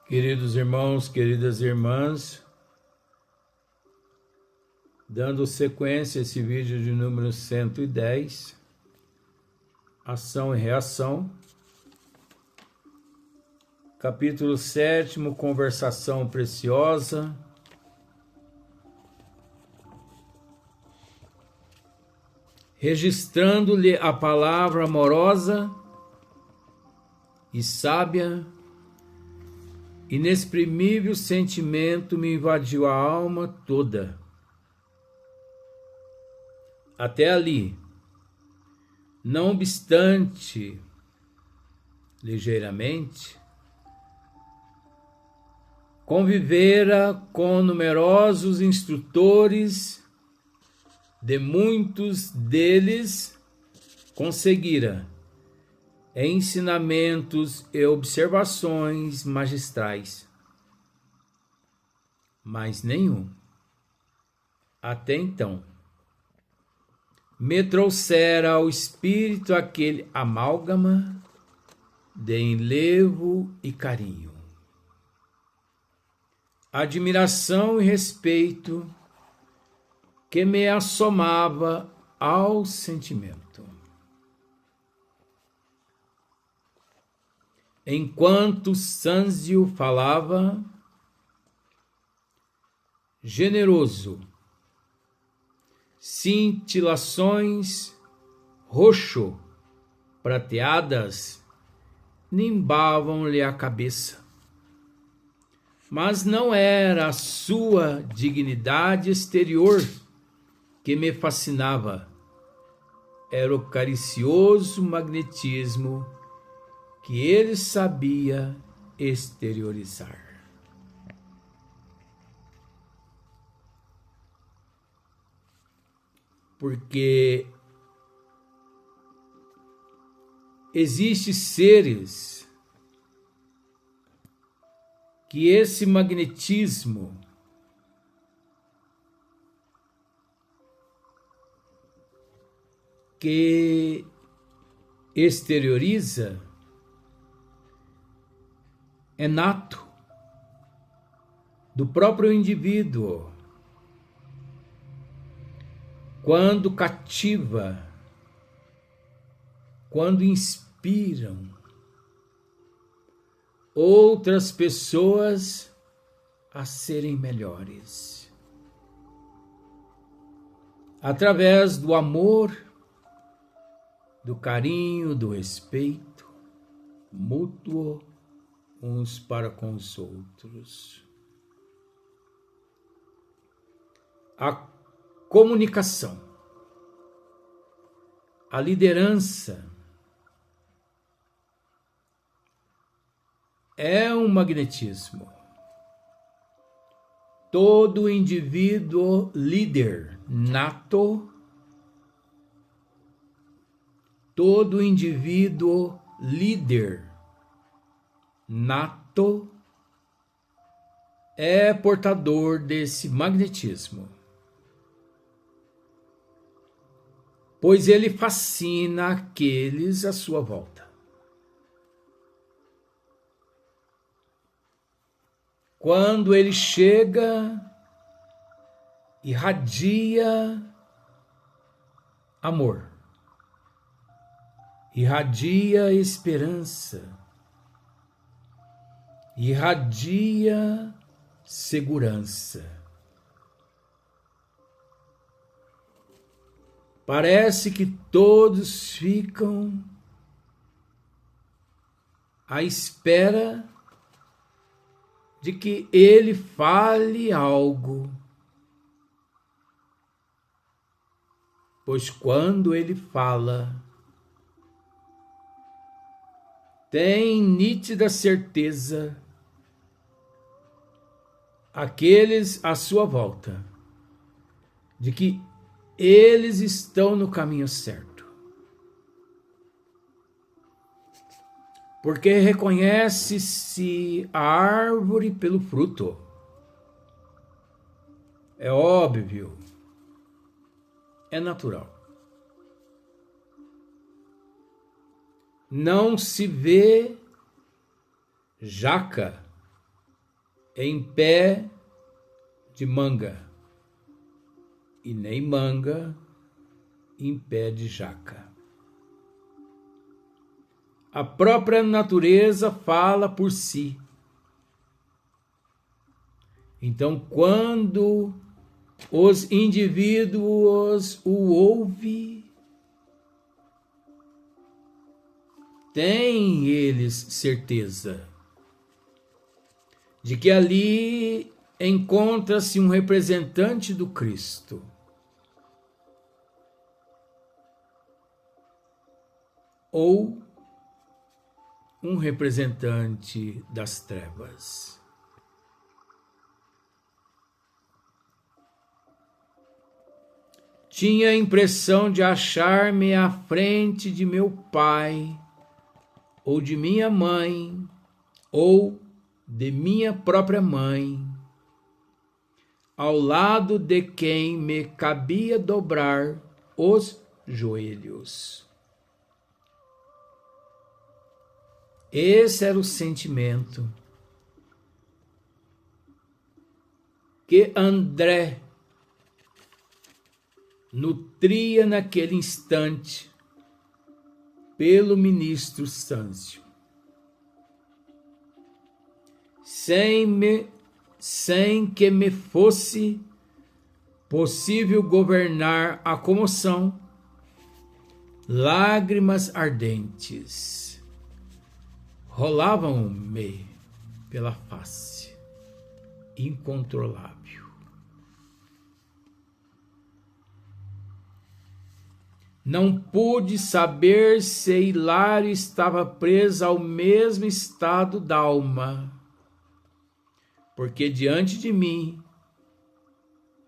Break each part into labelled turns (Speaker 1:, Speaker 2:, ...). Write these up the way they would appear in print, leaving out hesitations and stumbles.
Speaker 1: Queridos irmãos, queridas irmãs, dando sequência a esse vídeo de número 110, Ação e Reação, capítulo 7, Conversação Preciosa, registrando-lhe a palavra amorosa e sábia. Inexprimível sentimento me invadiu a alma toda. Até ali, não obstante, ligeiramente, convivera com numerosos instrutores, de muitos deles conseguira ensinamentos e observações magistrais, mas nenhum, até então, me trouxera ao espírito aquele amálgama de enlevo e carinho, admiração e respeito que me assomava ao sentimento. Enquanto Sanzio falava, generoso, cintilações roxo-prateadas nimbavam-lhe a cabeça. Mas não era a sua dignidade exterior que me fascinava, era o caricioso magnetismo que ele sabia exteriorizar. Porque existem seres que esse magnetismo que exterioriza é nato do próprio indivíduo. Quando cativa, quando inspiram outras pessoas a serem melhores, através do amor, do carinho, do respeito mútuo uns para com os outros. A comunicação, a liderança é um magnetismo. Todo indivíduo líder nato, todo indivíduo líder nato é portador desse magnetismo, pois ele fascina aqueles à sua volta. Quando ele chega, irradia amor, irradia esperança, irradia segurança. Parece que todos ficam à espera de que ele fale algo, pois quando ele fala, tem nítida certeza aqueles à sua volta de que eles estão no caminho certo, porque reconhece-se a árvore pelo fruto. É óbvio, é natural. Não se vê jaca em pé de manga, e nem manga em pé de jaca. A própria natureza fala por si. Então, quando os indivíduos o ouvem, têm eles certeza de que ali encontra-se um representante do Cristo. Ou um representante das trevas. Tinha a impressão de achar-me à frente de meu pai, ou de minha mãe, ou de minha própria mãe, ao lado de quem me cabia dobrar os joelhos. Esse era o sentimento que André nutria naquele instante pelo ministro Sâncio. Sem que me fosse possível governar a comoção, lágrimas ardentes rolavam-me pela face, incontrolável. Não pude saber se Hilário estava preso ao mesmo estado d'alma, porque diante de mim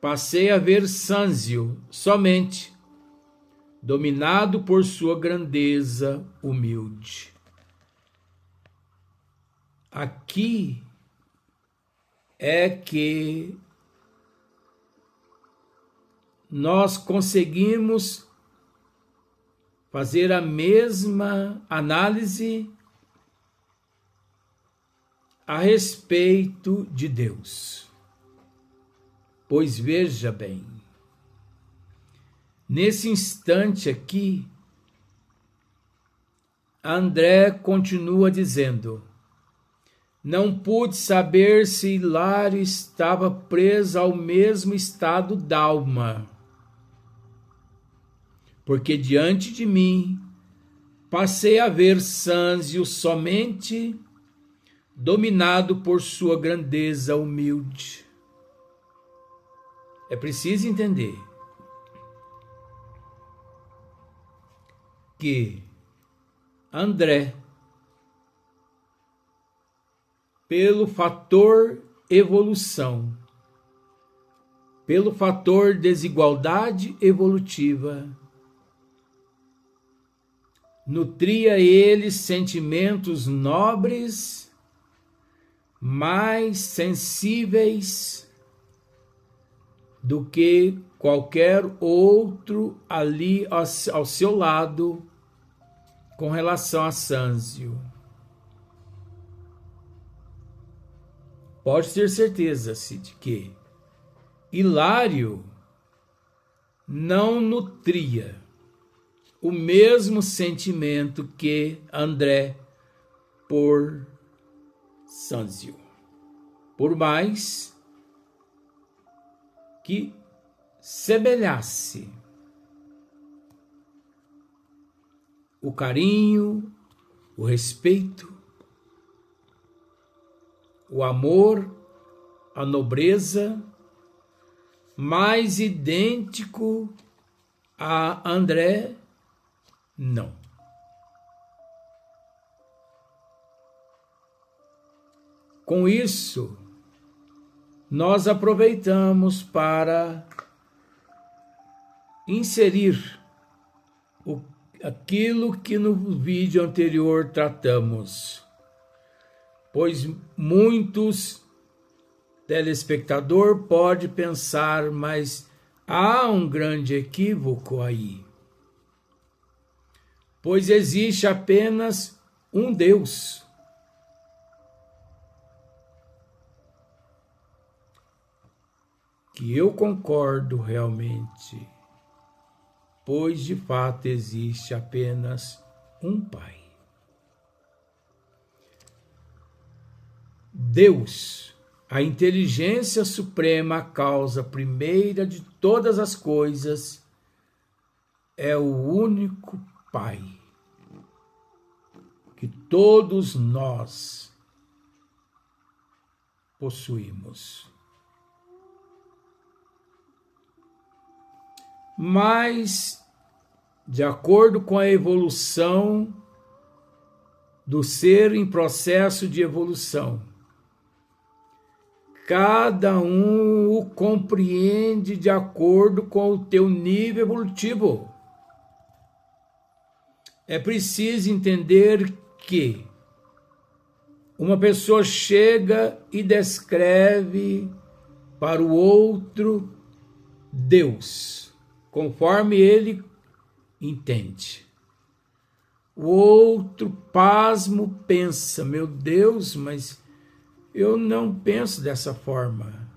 Speaker 1: passei a ver Sâncio somente, dominado por sua grandeza humilde. Aqui é que nós conseguimos fazer a mesma análise a respeito de Deus. Pois veja bem, nesse instante aqui, André continua dizendo: não pude saber se Hilário estava preso ao mesmo estado d'alma, porque diante de mim passei a ver Sâncio somente, dominado por sua grandeza humilde. É preciso entender que André, pelo fator evolução, pelo fator desigualdade evolutiva, nutria ele sentimentos nobres, mais sensíveis do que qualquer outro ali ao seu lado com relação a Sâncio. Pode ter certeza de que Hilário não nutria o mesmo sentimento que André por Sâncio, por mais que semelhasse o carinho, o respeito, o amor, a nobreza, mais idêntico a André, não. Com isso, nós aproveitamos para inserir aquilo que no vídeo anterior tratamos, pois muitos telespectador pode pensar, mas há um grande equívoco aí, pois existe apenas um Deus. que eu concordo realmente, pois de fato existe apenas um Pai. Deus, a inteligência suprema, a causa primeira de todas as coisas, é o único Pai que todos nós possuímos. Mas, de acordo com a evolução do ser em processo de evolução, cada um o compreende de acordo com o teu nível evolutivo. É preciso entender que uma pessoa chega e descreve para o outro Deus, conforme ele entende. O outro, pasmo, pensa: meu Deus, mas eu não penso dessa forma.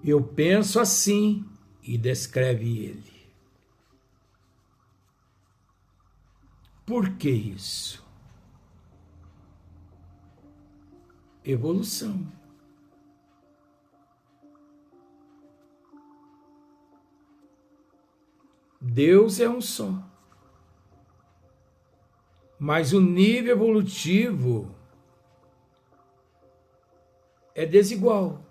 Speaker 1: Eu penso assim, e descreve ele. Por que isso? Evolução. Deus é um só. Mas o nível evolutivo é desigual.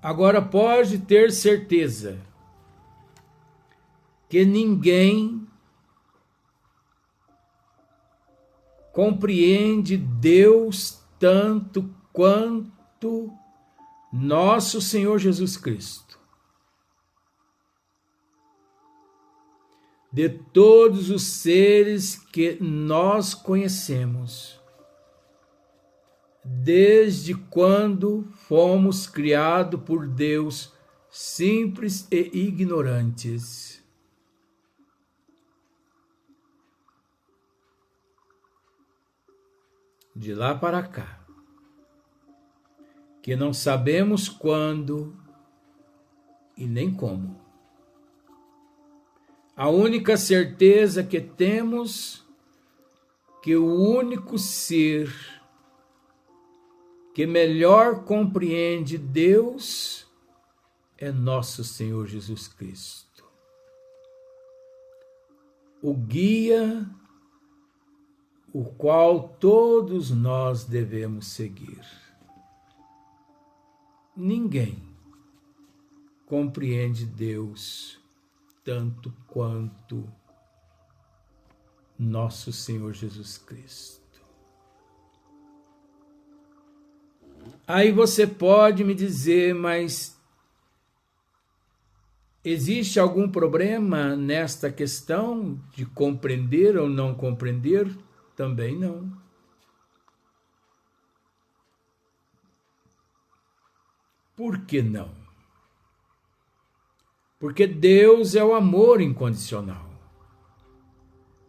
Speaker 1: Agora pode ter certeza que ninguém compreende Deus tanto quanto nosso Senhor Jesus Cristo. De todos os seres que nós conhecemos, desde quando fomos criados por Deus, simples e ignorantes, de lá para cá, que não sabemos quando e nem como. A única certeza que temos é que o único ser que melhor compreende Deus é nosso Senhor Jesus Cristo. O guia, o qual todos nós devemos seguir. Ninguém compreende Deus tanto quanto nosso Senhor Jesus Cristo. Aí você pode me dizer, mas existe algum problema nesta questão de compreender ou não compreender? Também não. Por que não? Porque Deus é o amor incondicional.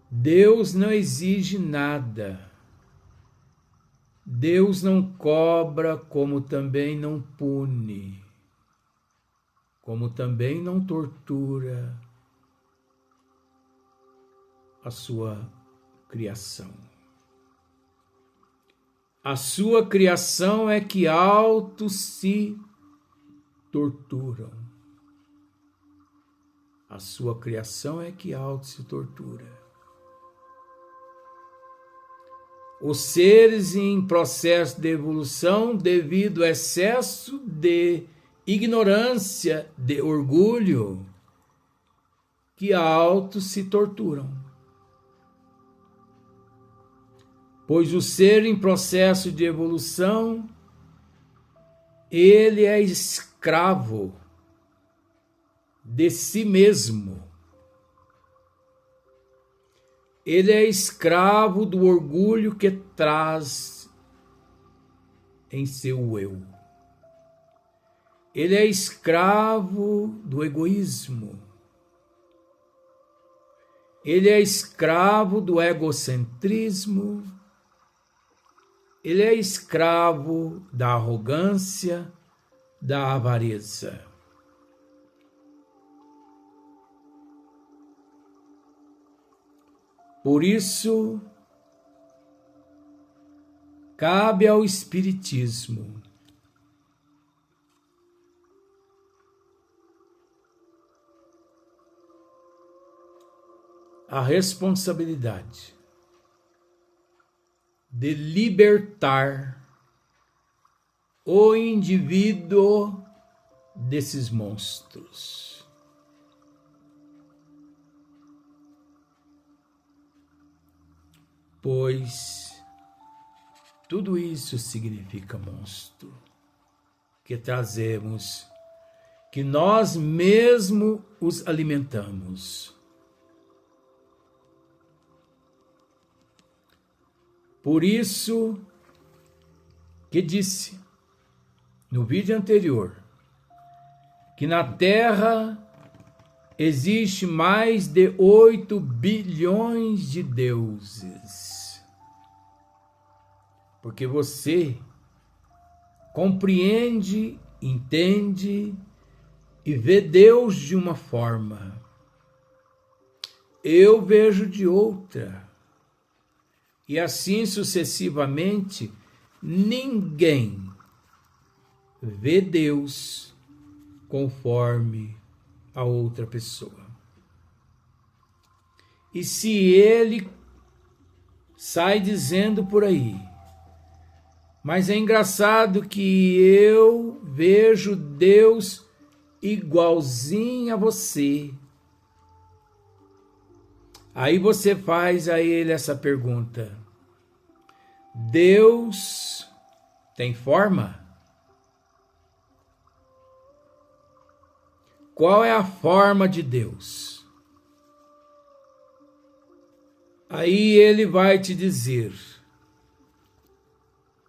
Speaker 1: Deus não exige nada. Deus não cobra, como também não pune, como também não tortura a sua criação. A sua criação é que auto se torturam. A sua criação é que auto se tortura. Os seres em processo de evolução, devido ao excesso de ignorância, de orgulho, que auto se torturam. Pois o ser em processo de evolução, ele é escravo de si mesmo. Ele é escravo do orgulho que traz em seu eu. Ele é escravo do egoísmo. Ele é escravo do egocentrismo. ele é escravo da arrogância, da avareza. Por isso, cabe ao Espiritismo a responsabilidade de libertar o indivíduo desses monstros. Pois tudo isso significa monstro que trazemos, que nós mesmos os alimentamos. Por isso que disse no vídeo anterior que na Terra existe mais de 8 bilhões de deuses. Porque você compreende, entende e vê Deus de uma forma. Eu vejo de outra. E assim sucessivamente, ninguém vê Deus conforme a outra pessoa. E se ele sai dizendo por aí, mas é engraçado que eu vejo Deus igualzinho a você. Aí você faz a ele essa pergunta: Deus tem forma? Qual é a forma de Deus? Aí ele vai te dizer: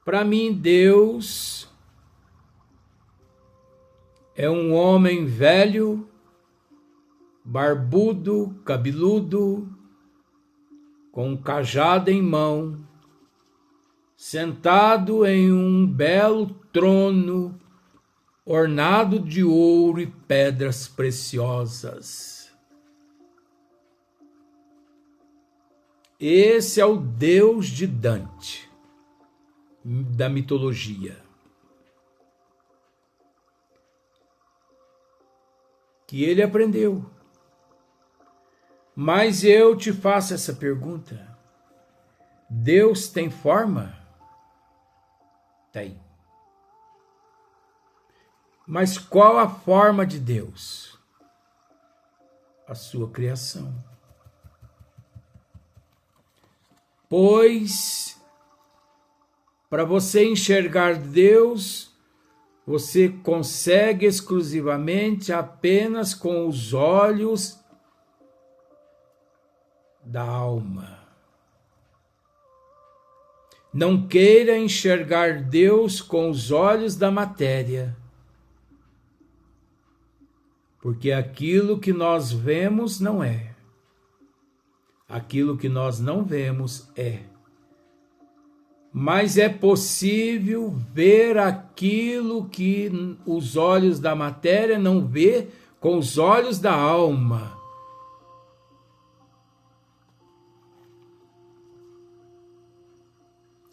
Speaker 1: para mim, Deus é um homem velho, barbudo, cabeludo, com um cajado em mão, sentado em um belo trono, ornado de ouro e pedras preciosas. Esse é o Deus de Dante, da mitologia. Que ele aprendeu. Mas eu te faço essa pergunta: Deus tem forma? Tem. Mas qual a forma de Deus? A sua criação. Pois, para você enxergar Deus, você consegue exclusivamente apenas com os olhos da alma. Não queira enxergar Deus com os olhos da matéria, porque aquilo que nós vemos não é. Aquilo que nós não vemos é. Mas é possível ver aquilo que os olhos da matéria não vê com os olhos da alma.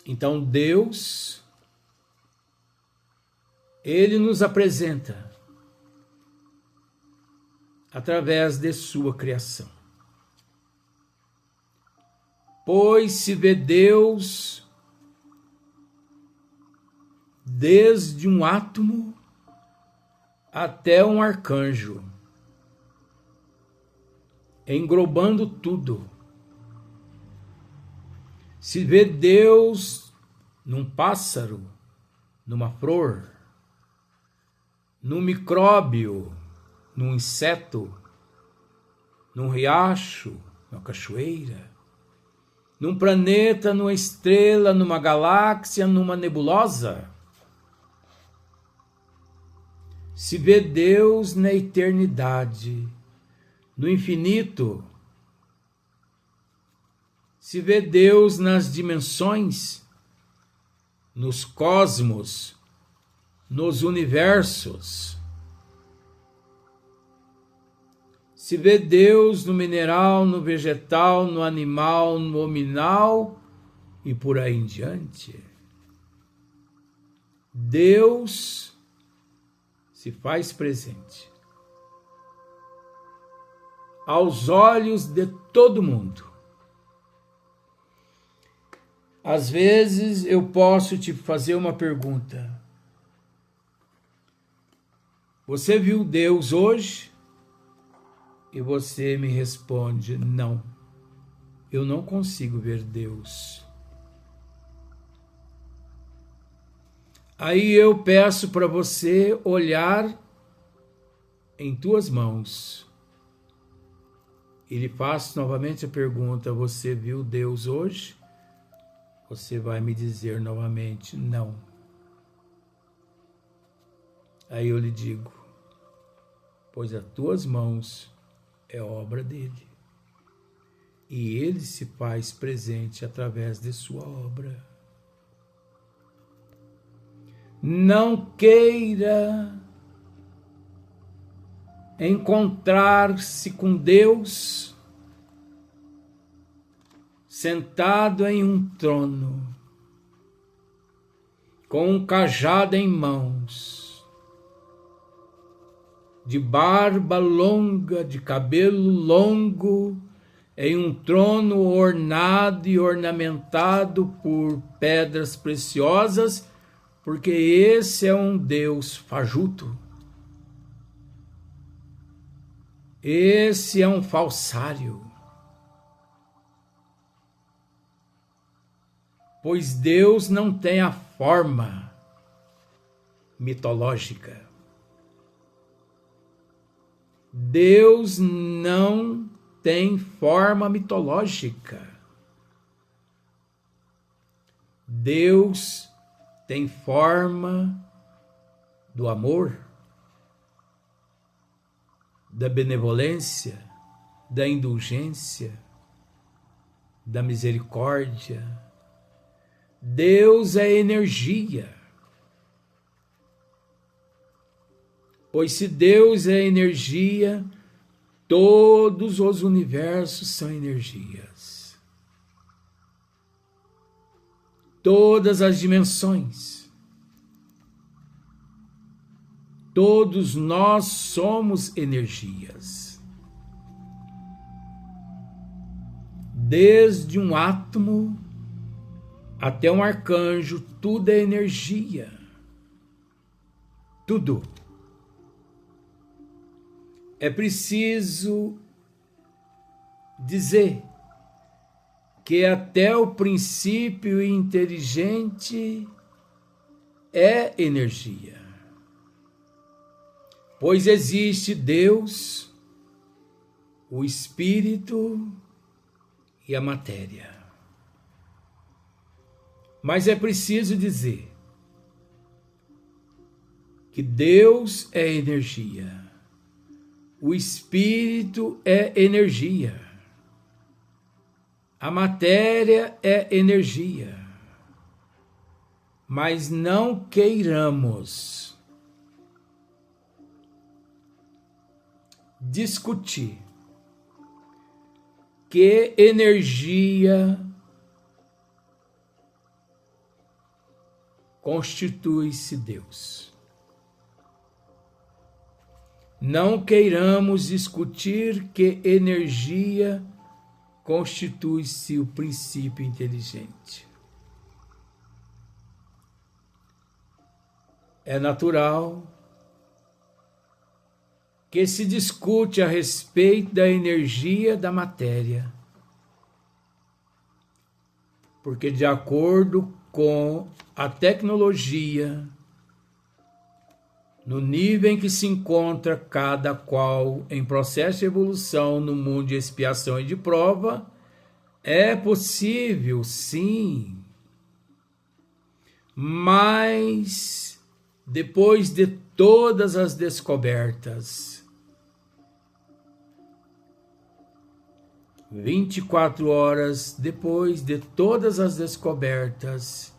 Speaker 1: Então Deus, ele nos apresenta através de sua criação. Pois se vê Deus desde um átomo até um arcanjo, englobando tudo. Se vê Deus num pássaro, numa flor, num micróbio, num inseto, num riacho, numa cachoeira, num planeta, numa estrela, numa galáxia, numa nebulosa. Se vê Deus na eternidade, no infinito. Se vê Deus nas dimensões, nos cosmos, nos universos. Se vê Deus no mineral, no vegetal, no animal, no hominal e por aí em diante. Deus se faz presente aos olhos de todo mundo. Às vezes eu posso te fazer uma pergunta. Você viu Deus hoje? E você me responde, não, eu não consigo ver Deus. Aí eu peço para você olhar em tuas mãos. E lhe faço novamente a pergunta, você viu Deus hoje? Você vai me dizer novamente, não. Aí eu lhe digo, pois as tuas mãos é obra dele. E ele se faz presente através de sua obra. Não queira encontrar-se com Deus sentado em um trono, com um cajado em mãos, de barba longa, de cabelo longo, em um trono ornado e ornamentado por pedras preciosas, porque esse é um Deus fajuto. Esse é um falsário. Pois Deus não tem a forma mitológica. Deus não tem forma mitológica. Deus tem forma do amor, da benevolência, da indulgência, da misericórdia. Deus é energia. Pois se Deus é energia, todos os universos são energias. Todas as dimensões. Todos nós somos energias. Desde um átomo até um arcanjo, tudo é energia. Tudo. É preciso dizer que até o princípio inteligente é energia. Pois existe Deus, o Espírito e a matéria. Mas é preciso dizer que Deus é energia. O Espírito é energia. A matéria é energia. Mas não queiramos discutir que energia constitui-se Deus. Não queiramos discutir que energia constitui-se o princípio inteligente. É natural que se discute a respeito da energia da matéria, porque de acordo com a tecnologia, no nível em que se encontra cada qual em processo de evolução no mundo de expiação e de prova, é possível, sim. Mas, depois de todas as descobertas, 24 horas depois de todas as descobertas,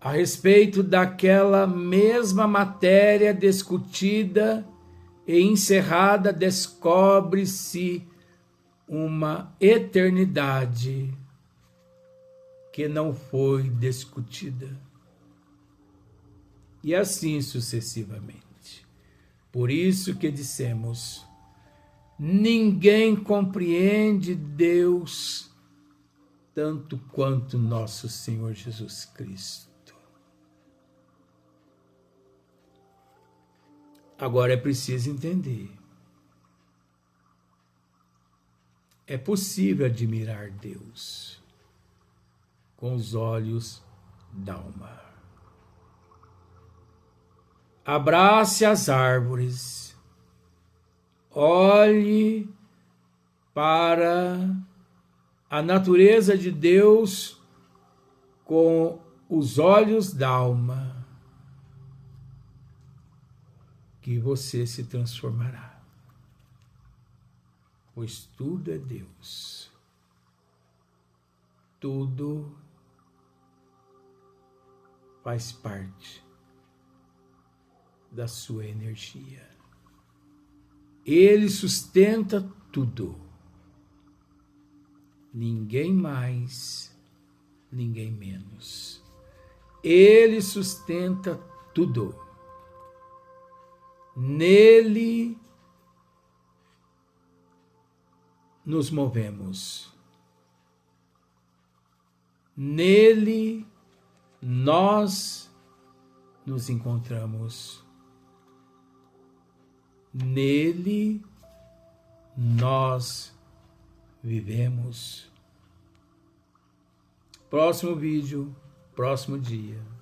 Speaker 1: a respeito daquela mesma matéria discutida e encerrada, descobre-se uma eternidade que não foi discutida. E assim sucessivamente. Por isso que dissemos, ninguém compreende Deus tanto quanto nosso Senhor Jesus Cristo. Agora é preciso entender. É possível admirar Deus com os olhos da alma. Abrace as árvores, olhe para a natureza de Deus com os olhos da alma, que você se transformará, pois tudo é Deus, tudo faz parte da sua energia. Ele sustenta tudo, ninguém mais, ninguém menos. Ele sustenta tudo. Nele nos movemos. Nele nós nos encontramos. Nele nós vivemos. Próximo vídeo, próximo dia.